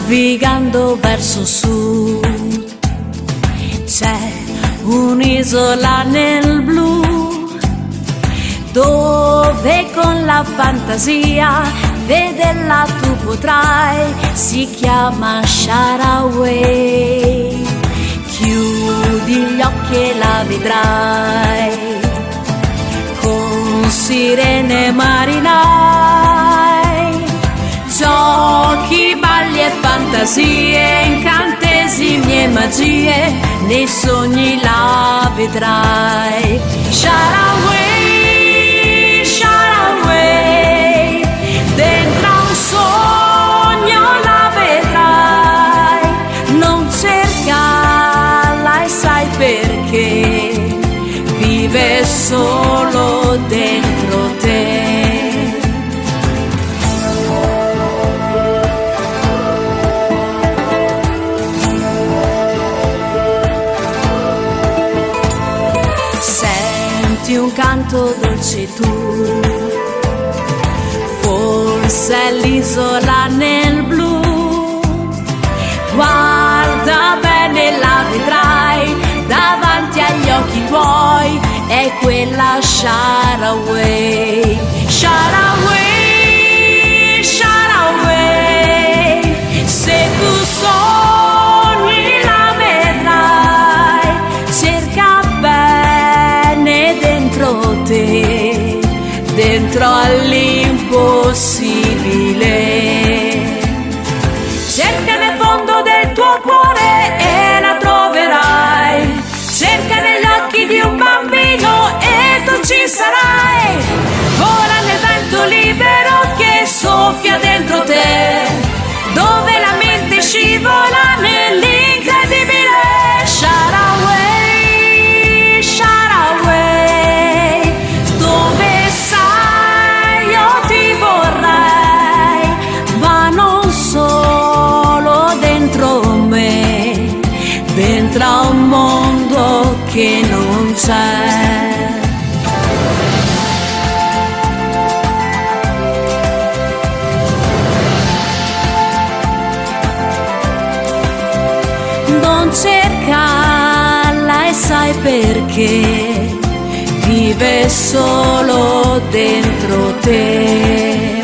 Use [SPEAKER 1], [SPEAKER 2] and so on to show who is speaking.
[SPEAKER 1] Navigando verso sud c'è un'isola nel blu, dove con la fantasia vederla tu potrai. Si chiama Sharaway. Chiudi gli occhi e la vedrai, con sirene marinai, giochi, balli e fantasie, incantesimi e magie, nei sogni la vedrai. Sharaway, Sharaway, dentro a un sogno la vedrai. Non cercarla e sai perché vive solo dentro te. Senti un canto dolce tu, forse è l'isola nel blu. Guarda bene, la vedrai davanti agli occhi tuoi, è quella Sharaway. Sharaway, Sharaway, se tu sogni la vedrai. Cerca bene dentro te, dentro all'impossibile. Cerca nel fondo del tuo cuore e la troverai. Cerca negli occhi di un bambino e tu ci sarai. Vola nel vento libero che soffia dentro te, dove la mente scivola nell'incredibile. Sharaway, Sharaway, dove sai io ti vorrei, ma non solo dentro me, dentro a un mondo che non c'è. Non cercarla e sai perché vive solo dentro te.